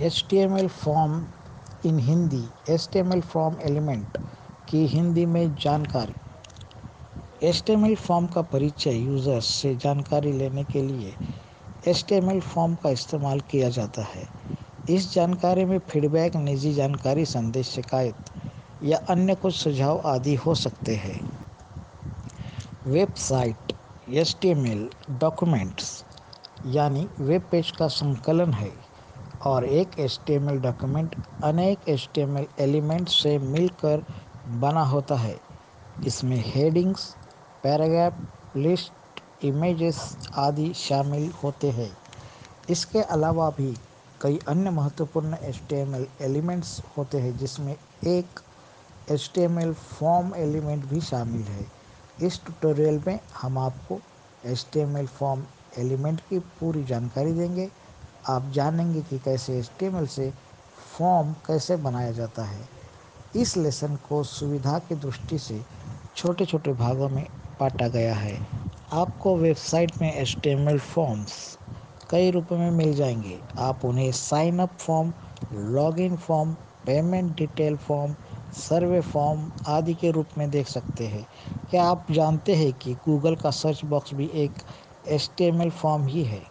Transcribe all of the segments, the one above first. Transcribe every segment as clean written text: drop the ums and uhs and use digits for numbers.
HTML form in Hindi. HTML form element की हिंदी में जानकारी। HTML फॉर्म का परिचय यूजर्स से जानकारी लेने के लिए HTML फॉर्म का इस्तेमाल किया जाता है। इस जानकारी में फीडबैक, निजी जानकारी, संदेश, शिकायत या अन्य कुछ सुझाव आदि हो सकते हैं। वेबसाइट HTML डॉक्यूमेंट्स यानी वेब पेज का संकलन है और एक HTML डॉक्यूमेंट अनेक HTML एलिमेंट से मिलकर बना होता है। इसमें हेडिंग्स, पैराग्राफ, लिस्ट, इमेजेस आदि शामिल होते हैं। इसके अलावा भी कई अन्य महत्वपूर्ण HTML एलिमेंट्स होते हैं जिसमें एक HTML फॉर्म एलिमेंट भी शामिल है। इस ट्यूटोरियल में हम आपको HTML फॉर्म एलिमेंट की पूरी जानकारी देंगे। आप जानेंगे कि कैसे HTML से फॉर्म कैसे बनाया जाता है। इस लेसन को सुविधा की दृष्टि से छोटे छोटे भागों में बांटा गया है। आपको वेबसाइट में HTML फॉर्म्स कई रूपों में मिल जाएंगे। आप उन्हें sign up form, login form, payment detail form, survey form आदि के रूप में देख सकते हैं। क्या आप जानते हैं कि गूगल का सर्च बॉक्स भी एक HTML फॉर्म ही है?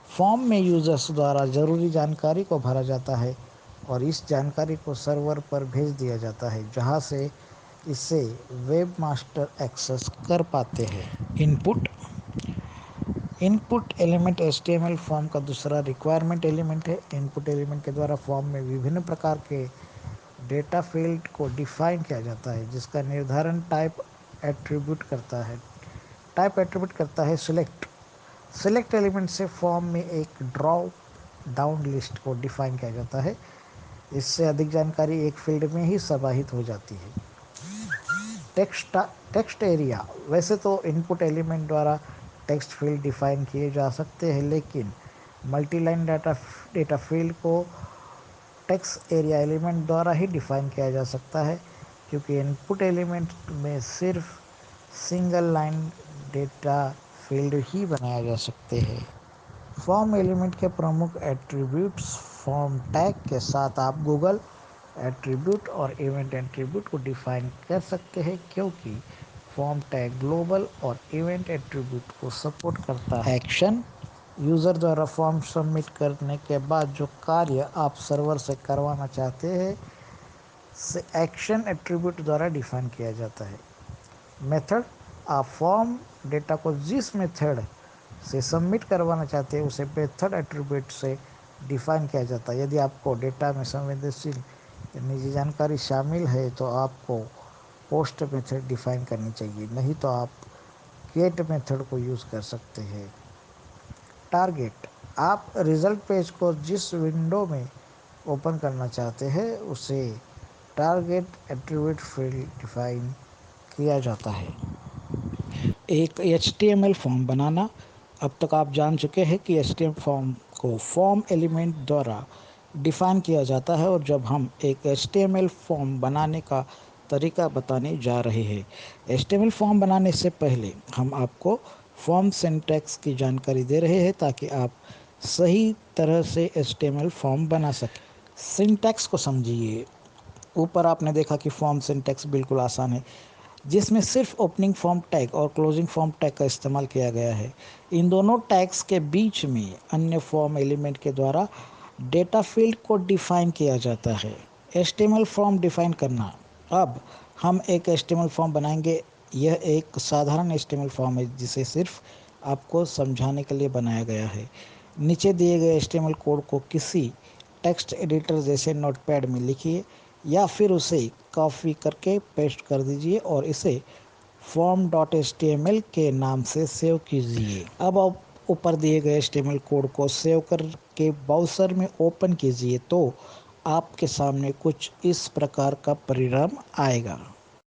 फॉर्म में यूजर्स द्वारा ज़रूरी जानकारी को भरा जाता है और इस जानकारी को सर्वर पर भेज दिया जाता है, जहां से इसे वेब मास्टर एक्सेस कर पाते हैं। इनपुट एलिमेंट HTML फॉर्म का दूसरा रिक्वायरमेंट एलिमेंट है। इनपुट एलिमेंट के द्वारा फॉर्म में विभिन्न प्रकार के डेटा फील्ड को डिफाइन किया जाता है, जिसका निर्धारण टाइप एट्रीब्यूट करता है। सिलेक्ट एलिमेंट से फॉर्म में एक ड्रॉप डाउन लिस्ट को डिफाइन किया जाता है। इससे अधिक जानकारी एक फील्ड में ही समाहित हो जाती है। Text area. वैसे तो इनपुट एलिमेंट द्वारा टेक्स्ट फील्ड डिफाइन किए जा सकते हैं, लेकिन मल्टीलाइन डेटा फील्ड को टेक्स्ट एरिया एलिमेंट द्वारा ही डिफाइन किया जा सकता है, क्योंकि इनपुट एलिमेंट में सिर्फ सिंगल लाइन डेटा फील्ड ही बनाए जा सकते हैं। फॉर्म एलिमेंट के प्रमुख एट्रीब्यूट्स। फॉर्म टैग के साथ आप गूगल एट्रीब्यूट और इवेंट एट्रीब्यूट को डिफाइन कर सकते हैं, क्योंकि फॉर्म टैग ग्लोबल और इवेंट एट्रीब्यूट को सपोर्ट करता है। एक्शन। यूज़र द्वारा फॉर्म सबमिट करने के बाद जो कार्य आप सर्वर से करवाना चाहते हैं से एक्शन एट्रीब्यूट द्वारा डिफाइन किया जाता है। मेथड। आप फॉर्म डेटा को जिस मेथड से सबमिट करवाना चाहते हैं उसे मेथड एट्रीब्यूट से डिफाइन किया जाता है। यदि आपको डेटा में संवेदनशील निजी जानकारी शामिल है तो आपको पोस्ट मेथड डिफाइन करनी चाहिए, नहीं तो आप गेट मेथड को यूज़ कर सकते हैं। टारगेट। आप रिजल्ट पेज को जिस विंडो में ओपन करना चाहते हैं उसे टारगेट एट्रीब्यूट फील्ड डिफाइन किया जाता है। एक HTML फॉर्म बनाना। अब तक आप जान चुके हैं कि HTML फॉर्म को फॉर्म एलिमेंट द्वारा डिफाइन किया जाता है, और जब हम एक HTML फॉर्म बनाने का तरीका बताने जा रहे हैं। HTML फॉर्म बनाने से पहले हम आपको फॉर्म सिंटैक्स की जानकारी दे रहे हैं ताकि आप सही तरह से HTML फॉर्म बना सकें। सिंटैक्स को समझिए। ऊपर आपने देखा कि फॉर्म सिंटैक्स बिल्कुल आसान है, जिसमें सिर्फ ओपनिंग फॉर्म टैग और क्लोजिंग फॉर्म टैग का इस्तेमाल किया गया है। इन दोनों टैग्स के बीच में अन्य फॉर्म एलिमेंट के द्वारा डेटा फील्ड को डिफाइन किया जाता है। HTML फॉर्म डिफाइन करना। अब हम एक HTML फॉर्म बनाएंगे। यह एक साधारण HTML फॉर्म है जिसे सिर्फ आपको समझाने के लिए बनाया गया है। नीचे दिए गए HTML कोड को किसी टेक्स्ट एडिटर जैसे नोटपैड में लिखिए या फिर उसे कॉपी करके पेस्ट कर दीजिए और इसे form.html के नाम से सेव कीजिए। अब आप ऊपर दिए गए HTML कोड को सेव करके ब्राउज़र में ओपन कीजिए तो आपके सामने कुछ इस प्रकार का परिणाम आएगा।